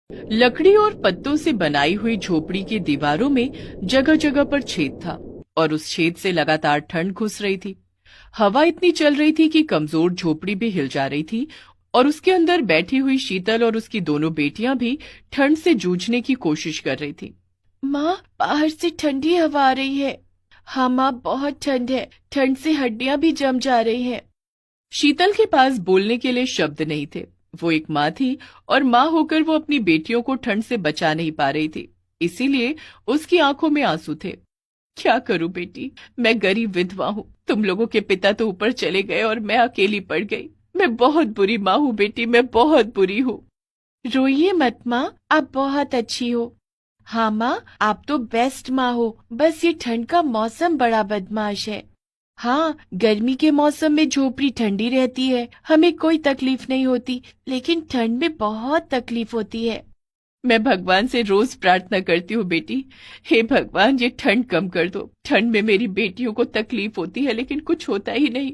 लकड़ी और पत्तों से बनाई हुई झोपड़ी की दीवारों में जगह जगह पर छेद था और उस छेद से लगातार ठंड घुस रही थी। हवा इतनी चल रही थी कि कमजोर झोपड़ी भी हिल जा रही थी और उसके अंदर बैठी हुई शीतल और उसकी दोनों बेटियां भी ठंड से जूझने की कोशिश कर रही थी। माँ, बाहर से ठंडी हवा आ रही है। हाँ माँ, बहुत ठंड है, ठंड से हड्डियां भी जम जा रही हैं। शीतल के पास बोलने के लिए शब्द नहीं थे। वो एक माँ थी और माँ होकर वो अपनी बेटियों को ठंड से बचा नहीं पा रही थी, इसीलिए उसकी आंखों में आंसू थे। क्या करूं बेटी, मैं गरीब विधवा हूँ। तुम लोगों के पिता तो ऊपर चले गए और मैं अकेली पड़ गई। मैं बहुत बुरी माँ हूँ बेटी, मैं बहुत बुरी हूँ। रोइए मत माँ, आप बहुत अच्छी हो। हाँ माँ, आप तो बेस्ट माँ हो, बस ये ठंड का मौसम बड़ा बदमाश है। हाँ, गर्मी के मौसम में झोपड़ी ठंडी रहती है, हमें कोई तकलीफ नहीं होती, लेकिन ठंड में बहुत तकलीफ होती है। मैं भगवान से रोज प्रार्थना करती हूँ बेटी, हे भगवान ये ठंड कम कर दो। ठंड में मेरी बेटियों को तकलीफ होती है लेकिन कुछ होता ही नहीं।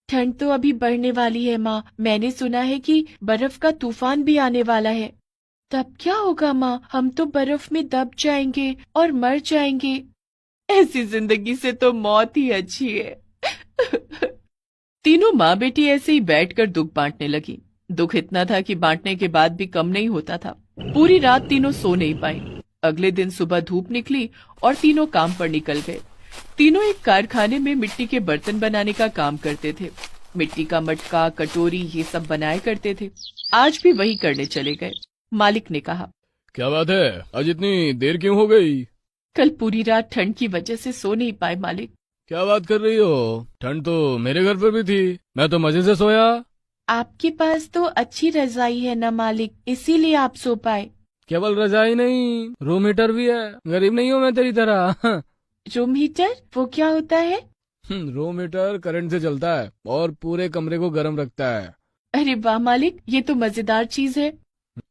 ठंड तो अभी बढ़ने वाली है माँ, मैंने सुना है कि बर्फ का तूफान भी आने वाला है। तब क्या होगा माँ, हम तो बर्फ में दब जाएंगे और मर जाएंगे। ऐसी जिंदगी से तो मौत ही अच्छी है। तीनों माँ बेटी ऐसे ही बैठकर दुख बांटने लगी। दुख इतना था कि बांटने के बाद भी कम नहीं होता था। पूरी रात तीनों सो नहीं पाई। अगले दिन सुबह धूप निकली और तीनों काम पर निकल गए। तीनों एक कारखाने में मिट्टी के बर्तन बनाने का काम करते थे। मिट्टी का मटका, कटोरी ये सब बनाया करते थे। आज भी वही करने चले गए। मालिक ने कहा, क्या बात है, आज इतनी देर क्यों हो गई? कल पूरी रात ठंड की वजह से सो नहीं पाए मालिक। क्या बात कर रही हो? ठंड तो मेरे घर पर भी थी, मैं तो मजे से सोया। आपके पास तो अच्छी रजाई है ना मालिक, इसीलिए आप सो पाए। केवल रजाई नहीं, रूम हीटर भी है। गरीब नहीं हूँ मैं तेरी तरह। रूम हीटर वो क्या होता है? रूम हीटर करंट से चलता है और पूरे कमरे को गर्म रखता है। अरे वाह मालिक, ये तो मजेदार चीज है।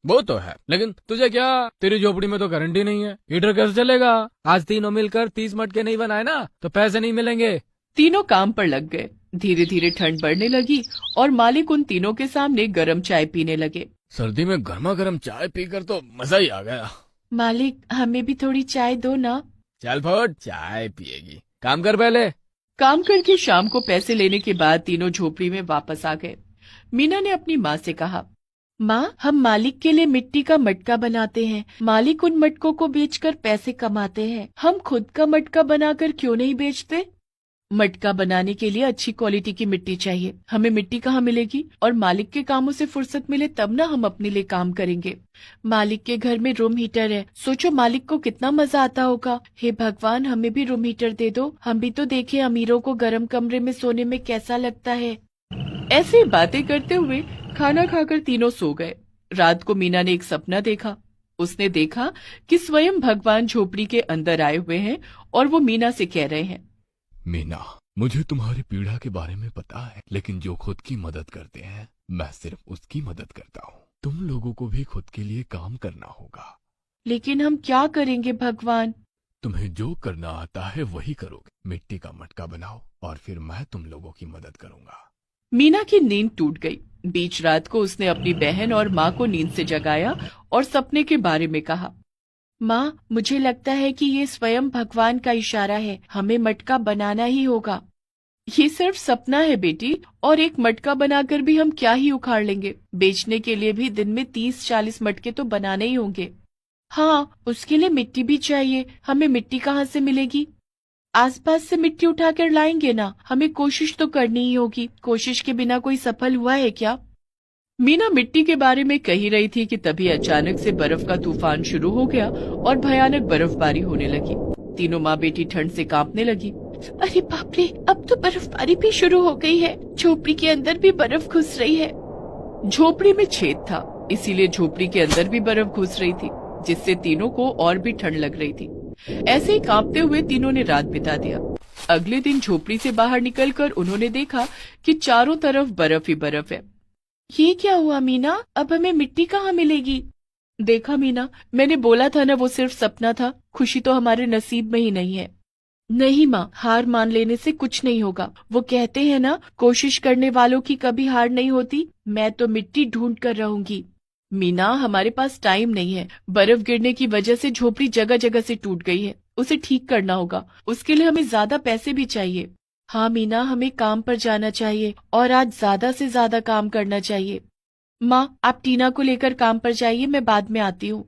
वो तो है, लेकिन तुझे क्या, तेरी झोपड़ी में तो करंट ही नहीं है, हीटर कैसे चलेगा? आज तीनों मिलकर 30 मटके नहीं बनाए ना तो पैसे नहीं मिलेंगे। तीनों काम पर लग गए। धीरे धीरे ठंड बढ़ने लगी और मालिक उन तीनों के सामने गरम चाय पीने लगे। सर्दी में गर्मा गर्म चाय पीकर तो मजा ही आ गया। मालिक, हमें भी थोड़ी चाय दो ना। चल फट, चाय पिएगी, काम कर पहले। काम करके शाम को पैसे लेने के बाद तीनों झोपड़ी में वापस आ गए। मीना ने अपनी माँ से कहा, माँ, हम मालिक के लिए मिट्टी का मटका बनाते हैं। मालिक उन मटकों को बेचकर पैसे कमाते हैं। हम खुद का मटका बनाकर क्यों नहीं बेचते? मटका बनाने के लिए अच्छी क्वालिटी की मिट्टी चाहिए। हमें मिट्टी कहाँ मिलेगी? और मालिक के कामों से फुर्सत मिले तब ना हम अपने लिए काम करेंगे। मालिक के घर में रूम हीटर है, सोचो मालिक को कितना मजा आता होगा। हे भगवान, हमें भी रूम हीटर दे दो, हम भी तो देखें अमीरों को गर्म कमरे में सोने में कैसा लगता है। ऐसी बातें करते हुए खाना खाकर तीनों सो गए। रात को मीना ने एक सपना देखा। उसने देखा कि स्वयं भगवान झोपड़ी के अंदर आए हुए हैं और वो मीना से कह रहे हैं, मीना, मुझे तुम्हारी पीड़ा के बारे में पता है, लेकिन जो खुद की मदद करते हैं मैं सिर्फ उसकी मदद करता हूँ। तुम लोगों को भी खुद के लिए काम करना होगा। लेकिन हम क्या करेंगे भगवान? तुम्हें जो करना आता है वही करोगे। मिट्टी का मटका बनाओ और फिर मैं तुम लोगों की मदद करूंगा। मीना की नींद टूट गई। बीच रात को उसने अपनी बहन और माँ को नींद से जगाया और सपने के बारे में कहा। माँ, मुझे लगता है कि ये स्वयं भगवान का इशारा है, हमें मटका बनाना ही होगा। ये सिर्फ सपना है बेटी, और एक मटका बनाकर भी हम क्या ही उखाड़ लेंगे। बेचने के लिए भी दिन में 30-40 मटके तो बनाने ही होंगे। हाँ, उसके लिए मिट्टी भी चाहिए। हमें मिट्टी कहाँ से मिलेगी? आसपास से मिट्टी उठाकर लाएंगे ना। हमें कोशिश तो करनी ही होगी। कोशिश के बिना कोई सफल हुआ है क्या? मीना मिट्टी के बारे में कही रही थी कि तभी अचानक से बर्फ का तूफान शुरू हो गया और भयानक बर्फबारी होने लगी। तीनों माँ बेटी ठंड से कांपने लगी। अरे बाप रे, अब तो बर्फबारी भी शुरू हो गई है। झोपड़ी के अंदर भी बर्फ घुस रही है। झोपड़ी में छेद था, इसीलिए झोपड़ी के अंदर भी बर्फ घुस रही थी, जिससे तीनों को और भी ठंड लग रही थी। ऐसे ही कांपते हुए तीनों ने रात बिता दिया। अगले दिन झोपड़ी से बाहर निकलकर उन्होंने देखा कि चारों तरफ बर्फ ही बर्फ है। ये क्या हुआ मीना, अब हमें मिट्टी कहाँ मिलेगी? देखा मीना, मैंने बोला था ना वो सिर्फ सपना था। खुशी तो हमारे नसीब में ही नहीं है। नहीं माँ, हार मान लेने से कुछ नहीं होगा। वो कहते हैं ना, कोशिश करने वालों की कभी हार नहीं होती। मैं तो मिट्टी ढूंढ कर रहूंगी। मीना, हमारे पास टाइम नहीं है। बर्फ गिरने की वजह से झोपड़ी जगह जगह से टूट गई है, उसे ठीक करना होगा। उसके लिए हमें ज्यादा पैसे भी चाहिए। हाँ मीना, हमें काम पर जाना चाहिए और आज ज्यादा से ज्यादा काम करना चाहिए। माँ, आप टीना को लेकर काम पर जाइए, मैं बाद में आती हूँ।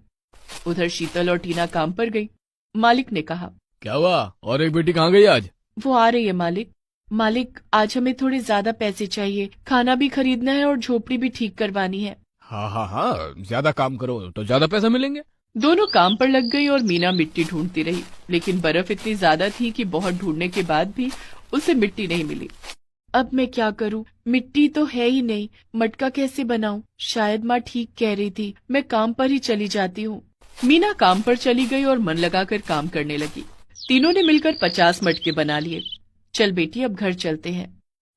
उधर शीतल और टीना काम पर गई। मालिक ने कहा, क्या हुआ, और एक बेटी कहाँ गई आज? वो आ रही है मालिक। मालिक, आज हमें थोड़े ज्यादा पैसे चाहिए, खाना भी खरीदना है और झोपड़ी भी ठीक करवानी है। हाँ हाँ हाँ, ज्यादा काम करो तो ज्यादा पैसा मिलेंगे। दोनों काम पर लग गई और मीना मिट्टी ढूंढती रही, लेकिन बर्फ इतनी ज्यादा थी कि बहुत ढूंढने के बाद भी उसे मिट्टी नहीं मिली। अब मैं क्या करूं? मिट्टी तो है ही नहीं, मटका कैसे बनाऊं? शायद माँ ठीक कह रही थी, मैं काम पर ही चली जाती हूँ। मीना काम पर चली गई और मन लगाकर काम करने लगी। तीनों ने मिलकर 50 मटके बना लिए। चल बेटी, अब घर चलते हैं।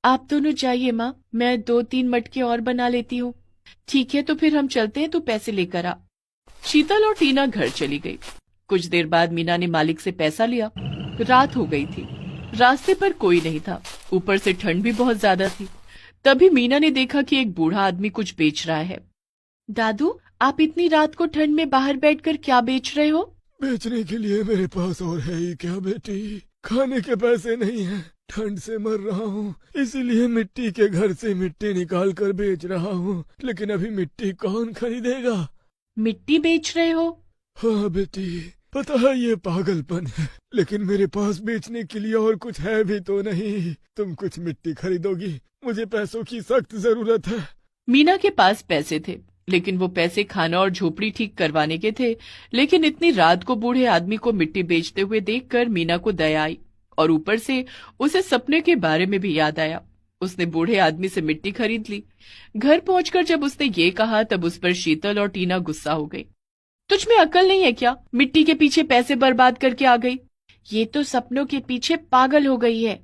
आप दोनों जाइए माँ, मैं 2-3 मटके और बना लेती हूँ। ठीक है, तो फिर हम चलते हैं, तू पैसे लेकर आ। शीतल और टीना घर चली गई। कुछ देर बाद मीना ने मालिक से पैसा लिया। रात हो गई थी, रास्ते पर कोई नहीं था, ऊपर से ठंड भी बहुत ज्यादा थी। तभी मीना ने देखा कि एक बूढ़ा आदमी कुछ बेच रहा है। दादू, आप इतनी रात को ठंड में बाहर बैठकर क्या बेच रहे हो? बेचने के लिए मेरे पास और है ही क्या बेटी, खाने के पैसे नहीं है, ठंड से मर रहा हूँ, इसीलिए मिट्टी के घर से मिट्टी निकाल कर बेच रहा हूँ। लेकिन अभी मिट्टी कौन खरीदेगा? मिट्टी बेच रहे हो? हाँ बेटी, पता है ये पागलपन है, लेकिन मेरे पास बेचने के लिए और कुछ है भी तो नहीं। तुम कुछ मिट्टी खरीदोगी? मुझे पैसों की सख्त जरूरत है। मीना के पास पैसे थे, लेकिन वो पैसे खाना और झोपड़ी ठीक करवाने के थे। लेकिन इतनी रात को बूढ़े आदमी को मिट्टी बेचते हुए देखकर मीना को दया आई, और ऊपर से उसे सपने के बारे में भी याद आया। उसने बूढ़े आदमी से मिट्टी खरीद ली। घर पहुंचकर जब उसने ये कहा, तब उस पर शीतल और टीना गुस्सा हो गई। तुझ में अकल नहीं है क्या? मिट्टी के पीछे पैसे बर्बाद करके आ गई। ये तो सपनों के पीछे पागल हो गई है।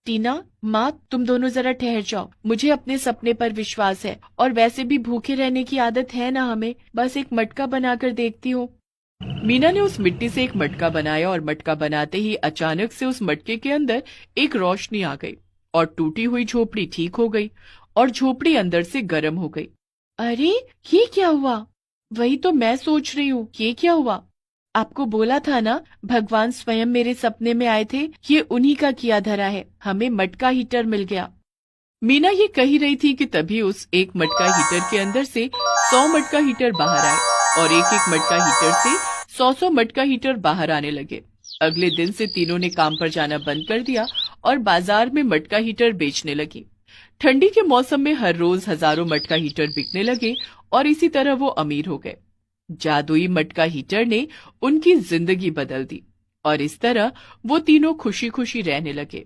टीना, माँ, तुम दोनों जरा ठहर जाओ, मुझे अपने सपने पर विश्वास है, और वैसे भी भूखे रहने की आदत है ना हमें। बस एक मटका बनाकर देखती हूँ। मीना ने उस मिट्टी से एक मटका बनाया, और मटका बनाते ही अचानक से उस मटके के अंदर एक रोशनी आ गई और टूटी हुई झोपड़ी ठीक हो गई और झोपड़ी अंदर से गर्म हो गई। अरे, ये क्या हुआ? वही तो मैं सोच रही हूँ, ये क्या हुआ? आपको बोला था ना, भगवान स्वयं मेरे सपने में आए थे। ये उन्हीं का किया धरा है, हमें मटका हीटर मिल गया। मीना ये कही रही थी कि तभी उस एक मटका हीटर के अंदर से 100 मटका हीटर बाहर आए, और एक एक मटका हीटर से 100 मटका हीटर बाहर आने लगे। अगले दिन से तीनों ने काम पर जाना बंद कर दिया और बाजार में मटका हीटर बेचने लगी। ठंडी के मौसम में हर रोज हजारों मटका हीटर बिकने लगे, और इसी तरह वो अमीर हो गए। जादुई मटका हीटर ने उनकी जिंदगी बदल दी, और इस तरह वो तीनों खुशी खुशी रहने लगे।